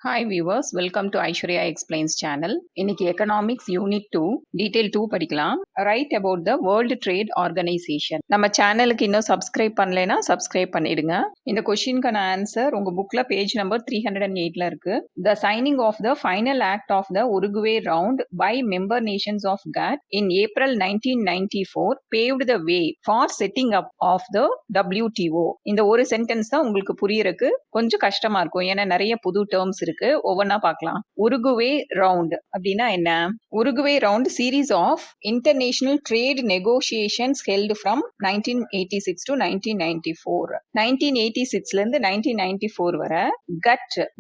Hi viewers, welcome to Aishwarya explains channel. இன்னைக்கு economics unit 2 detail 2 படிக்கலாம். Right about the world trade organisation. நம்ம சேனலுக்கு இன்னும் சப்ஸ்கிரைப் பண்ணலைன்னா சப்ஸ்கிரைப் பண்ணிடுங்க. இந்த கொஸ்டினுக்கான ஆன்சர் உங்க புக்ல பேஜ் நம்பர் 308ல இருக்கு. The signing of the final act of the Uruguay round by member nations of GATT in April 1994 paved the way for setting up of the WTO. இந்த ஒரு sentence தான் உங்களுக்கு புரியறதுக்கு கொஞ்சம் கஷ்டமா இருக்கும், ஏன்னா நிறைய புது டேர்ம்ஸ் இருக்கு. ஒவ்வொன்னா பார்க்கலாம். உருகுவே ரவுண்ட் அப்படின்னா என்ன? Uruguay round series of international trade negotiations held from 1986 to 1994. 1986ல இருந்து 1994 வரை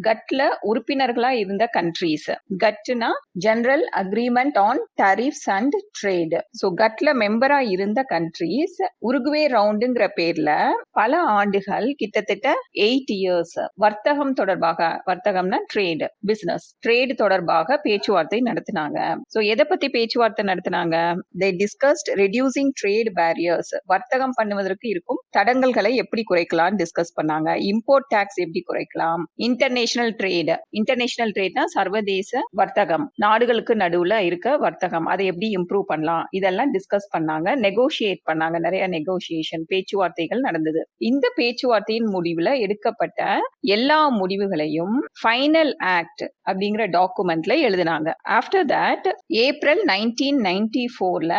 கட்ல உறுப்பினர்களா இருந்த கண்ட்ரீஸ். கட்னா general agreement on tariffs and trade. So கட்ல மெம்பரா இருந்த கண்ட்ரீஸ் உருகுவே ரவுண்டுங்கிற பேர்ல பல ஆண்டுகள், கிட்டத்தட்ட 8 இயர்ஸ், வர்த்தகம் தொடர்பாக, வர்த்தகம்னா ட்ரேட், பிசினஸ், ட்ரேட் தொடர்பாக பேச்சுவார்த்தை நடத்தினாங்க. சோ எதை பத்தி பேச்சுவார்த்தை நடத்தினாங்க? they discussed reducing trade barriers. வர்த்தகம் பண்ணுவதற்கு இருக்கும் தடங்கல்களை எப்படி குறைக்கலாம் டிஸ்கஸ் பண்ணாங்க. இம்போர்ட் டாக்ஸ் எப்படி குறைக்கலாம். இன்டர்நேஷனல் ட்ரேட்னா சர்வதேச வர்த்தகம், நாடுகளுக்கு நடுவுல இருக்க வர்த்தகம், அதை எப்படி இம்ப்ரூவ் பண்ணலாம், இதெல்லாம் டிஸ்கஸ் பண்ணாங்க. நெகோசியேட் பண்ணாங்க, நிறைய நெகோசியேஷன், பேச்சுவார்த்தைகள் நடந்தது. இந்த பேச்சுவார்த்தையின் முடிவுல எடுக்கப்பட்ட எல்லா முடிவுகளையும் ஃபைனல் ஆக்ட் அப்படிங்கிற டாக்குமெண்ட்ல எழுதினாங்க. ஆஃப்டர் தட் ஏப்ரல் 1994ல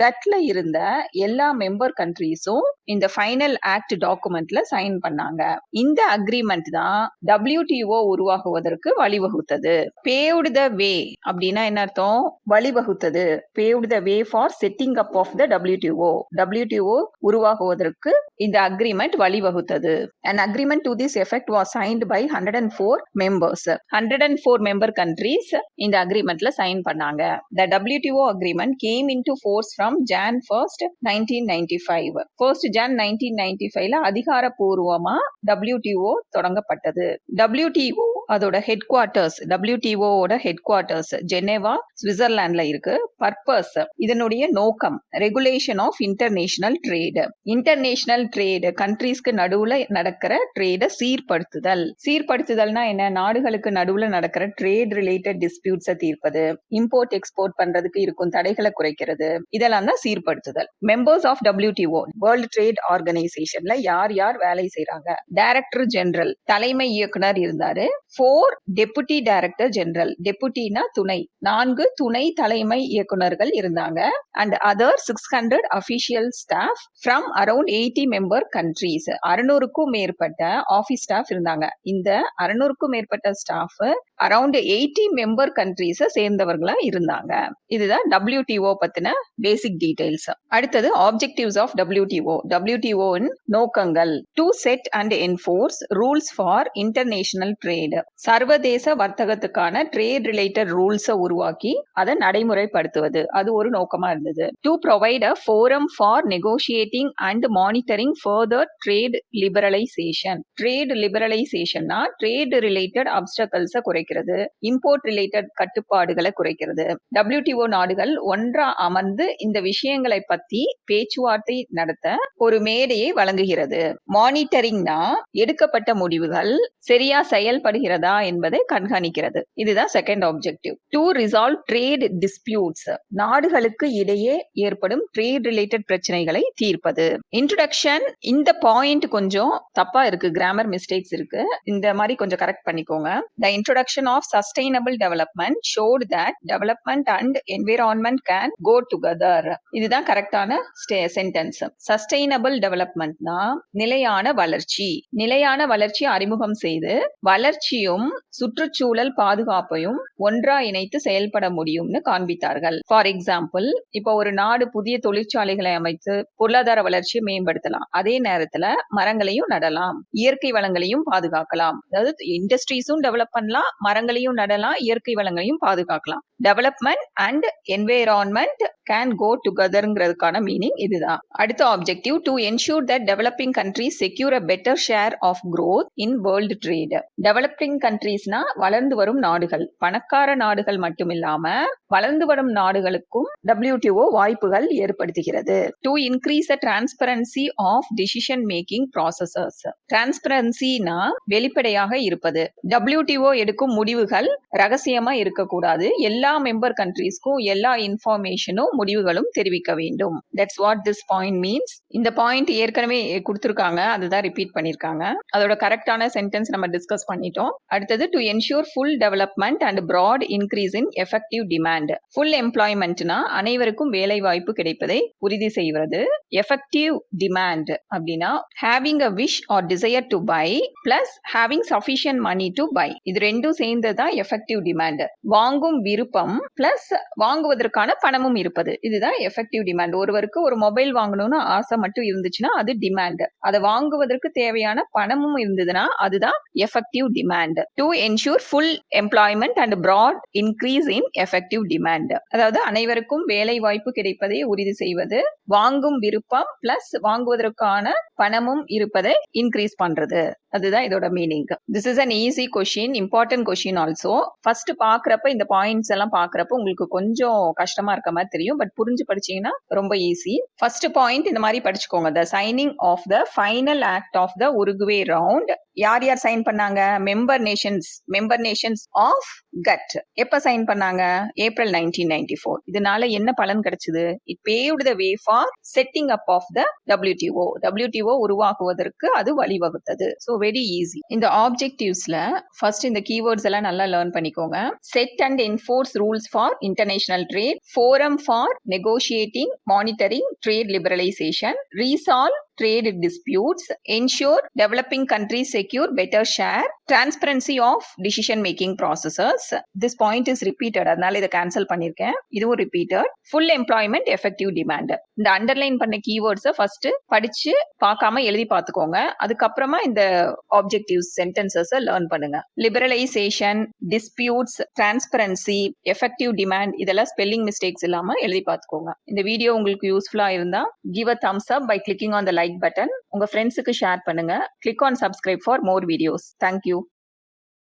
கட்ல இருந்த எல்லா மெம்பர் கண்ட்ரீஸும் இந்த ஃபைனல் ஆக்ட் டாக்குமெண்ட்ல சைன் பண்ணாங்க. இந்த அக்ரிமெண்ட் தான் WTO உருவாகுவதற்கு வழிவகுத்தது. பேவ்ட் த வே அப்படின்னா என்ன அர்த்தம்? வழிவகுத்தது. Paved the way for setting up of the WTO உருவாகுவதற்கு இந்த அக்ரிமெண்ட் வழிவகுத்தது. An agreement to this effect was signed by 104 members. 104 member countries இந்த அக்ரிமெண்ட்ல சைன் பண்ணாங்க. The WTO agreement came into force from Jan 1st, 1995. 1st Jan 1995ல அதிகாரப்பூர்வமா WTO தொடங்கப்பட்டது. WTO அதோட headquarters, WTOவோட ஹெட் குவார்ட்டர்ஸ் ஜெனீவா, சுவிட்சர்லாந்துல இருக்கு. பர்பஸ், இதனுடைய நோக்கம், regulation of international trade. International trade கண்ட்ரீஸ்க்கு நடுவுல நடக்கிற ட்ரேட சீர்படுத்துதல்னா என்ன? நாடுகளுக்கு நடுவுல நடக்கிற ட்ரேட் ரிலேட்டட் டிஸ்பியூட்ஸை தீர்ப்பது, இம்போர்ட் எக்ஸ்போர்ட் பண்றதுக்கு இருக்கும் தடைகளை குறைக்கிறது, இதெல்லாம் தான் சீர்படுத்துதல். Members of WTO world trade ஆர்கனைசேஷன்ல யார் யார் வேலை செய்யறாங்க? டைரக்டர் ஜெனரல், தலைமை இயக்குனர் இருந்தாரு. 4 டெபுட்டி டைரக்டர் ஜெனரல், டெபுட்டினா துணை, 4 துணை தலைமை இயக்குனர்கள் இருந்தாங்க. And other 600 official staff from around 80 member countries. 600க்கும் மேற்பட்ட ஆபீஸ் ஸ்டாஃப் இருந்தாங்க. இந்த 600க்கும் மேற்பட்ட ஸ்டாஃப் அரௌண்ட் 80 மெம்பர் கண்ட்ரீஸ சேர்ந்தவர்களா இருந்தாங்க. இதுதான் WTO பத்தின பேசிக் டீடைல்ஸ். அடுத்தது ஆப்ஜெக்டிவ்ஸ் ஆஃப் WTO இன் நோக்கங்கள். To set and enforce rules for international trade. சர்வதேச வர்த்தகத்துக்கான ட்ரேட் ரிலேட்டட் ரூல்ஸை உருவாக்கி அதை நடைமுறைப்படுத்துவது, அது ஒரு நோக்கமா இருந்தது. To provide a forum for negotiating and monitoring further trade liberalisation. Trade லிபரலைசேஷன்னா ட்ரேட் ரிலேட்டட் அப்டக்கல்ஸை குறைக்கிறது, இம்போர்ட் ரிலேட்டட் கட்டுப்பாடுகளை குறைக்கிறது. WTO நாடுகள் ஒன்றா அமர்ந்து இந்த விஷயங்களை பத்தி பேச்சுவார்த்தை நடத்த ஒரு மேடையை வழங்குகிறது. மானிட்டரிங்னா எடுக்கப்பட்ட முடிவுகள் சரியா செயல்படுகிறதா என்பதை கண்காணிக்கிறது. இதுதான் second objective. To resolve trade disputes, நாடுகளுக்கு இடையே ஏற்படும் ட்ரேட் ரிலேட்டட் பிரச்சனைகளை தீர்ப்பது. இன்ட்ரோடக்ஷன், இந்த பாயிண்ட் கொஞ்சம் தப்பா இருக்கு, கிராமர் மிஸ்டேக்ஸ் இருக்கு, இந்த மாதிரி கொஞ்சம் கரெக்ட் பண்ணிக்கோங்க. The introduction of sustainable development showed that development and environment can go together. இதுதான் கரெக்டான சென்டென்ஸ். சஸ்டைனபிள் டெவலப்மெண்ட்னா நிலையான வளர்ச்சி அறிமுகம் செய்து வளர்ச்சியும் சுற்றுச்சூழல் பாதுகாப்பையும் ஒன்றா இணைத்து செயல்பட முடியும்னு காண்பித்தார்கள். ஃபார் எக்ஸாம்பிள், இப்போ ஒரு நாடு புதிய தொழிற்சாலைகளை அமைத்து பொருளாதார வளர்ச்சியை மேம்படுத்தலாம், அதே நேரத்துல மரங்களையும் நடலாம், இயற்கை வளங்களையும் பாதுகாக்கலாம். அதாவது இண்டஸ்ட்ரீஸும் டெவலப் பண்ணலாம், மரங்களையும் நடலாம், இயற்கை வளங்களையும் பாதுகாக்கலாம். Development and environment can go டுகெதர்ங்கிறதுக்கான மீனிங் இதுதான். அடுத்த objective, to ensure that developing countries secure a better share of growth in world trade. Developing developing கண்ட்ரீஸ்னா வளர்ந்து வரும் நாடுகள், பணக்கார நாடுகள் மட்டுமில்லாம வளர்ந்து வரும் நாடுகளுக்கும் WTO வாய்ப்புகள் ஏற்படுத்துகிறது. To increase the transparency of decision making processes. டிரான்ஸ்பரன்சினா வெளிப்படையாக இருப்பது. WTO எடுக்கும் முடிவுகள் ரகசியமா இருக்கக்கூடாது. எல்லா மெம்பர் கண்ட்ரீஸ்க்கும் எல்லா இன்ஃபர்மேஷனும் முடிவுகளும் தெரிவிக்க வேண்டும். That's what this point means. இந்த பாயிண்ட் ஏற்கனவே கொடுத்திருக்காங்க, அதுதான் ரிப்பீட் பண்ணிருக்காங்க. அதோட கரெக்டான சென்டென்ஸ் நம்ம டிஸ்கஸ் பண்ணிட்டோம். அடுத்தது to ensure full development and broad increase in effective demand. Full எம்ப்ளாய்மெண்ட்னா அனைவருக்கும் வேலை வாய்ப்பு கிடைப்பதை உறுதி செய்வது. எஃபெக்டிவ் டிமாண்ட் அப்படின்னா having a wish or desire to buy plus having sufficient money to buy. இது ரெண்டும் சேர்ந்ததுதான் எஃபெக்டிவ் டிமாண்ட். வாங்கும் விருப்பம் பிளஸ் வாங்குவதற்கான பணமும் இருப்பது, இதுதான் எஃபெக்டிவ் டிமாண்ட். ஒருவருக்கு ஒரு மொபைல் வாங்கணும்னு ஆசை மட்டும் இருந்துச்சுன்னா அது டிமாண்ட். அதை வாங்குவதற்கு தேவையான பணமும் இருந்ததுன்னா அதுதான் effective demand. To ensure full employment and broad increase in effective demand, அதாவது அனைவருக்கும் வேலை வாய்ப்பு கிடைப்பதை உறுதி செய்வது. வாங்கும் விருப்பம் பிளஸ் வாங்குவதற்கான பணமும் இருப்பதை இன்க்ரீஸ் பண்றது, அதுதான் இதோட meaning. This is an easy question, important question also. First பாக்குறப்ப இந்த பாயிண்ட்ஸ் எல்லாம் பாக்குறப்ப உங்களுக்கு கொஞ்சம் கஷ்டமா இருக்க மாதிரி தெரியும், பட் புரிஞ்சு படிச்சீங்கன்னா ரொம்ப ஈஸி. ஃபர்ஸ்ட் பாயிண்ட் இந்த மாதிரி படிச்சுக்கோங்க. the signing of the final act of the Uruguay round. யார் யார் சைன் பண்ணாங்க? Member nations of GATT. எப்ப சைன் பண்ணாங்க? ஏப்ரல் 1994. இதனால என்ன பலன் கிடைச்சது? It paved the way for setting up of the WTO உருவாக்குவதற்கு அது வழிவகுத்தது. So very easy. இந்த ஆப்ஜெக்டிவ்ஸ்ல ஃபர்ஸ்ட் இந்த கீவேர்ட்ஸ் எல்லாம் நல்லா லேர்ன் பண்ணிக்கோங்க. Set and enforce rules for international trade, forum for negotiating monitoring trade liberalisation, resolve trade disputes, ensure developing countries secure better share, transparency of decision making processes. This point is repeated, அதனால இதை cancel பண்ணிருக்கேன். இதுவும் repeated. full employment, effective demand. இந்த underline பண்ண கீவேர்ட்ஸை first படிச்சு பார்க்காம எழுதி பார்த்துக்கோங்க. அதுக்கப்புறமா இந்த ஆப்ஜெக்டிவ்ஸ் சென்டென்சஸை லேர்ன் பண்ணுங்க. Liberalisation, disputes, transparency, effective demand, இதெல்லாம் ஸ்பெல்லிங் மிஸ்டேக்ஸ் இல்லாம எழுதி பார்த்துக்கோங்க. இந்த வீடியோ உங்களுக்கு யூஸ்ஃபுல்லா இருந்தா give a thumbs up by clicking on the like button. உங்க ஃப்ரெண்ட்ஸுக்கு ஷேர் பண்ணுங்க. click on subscribe for more videos. Thank you.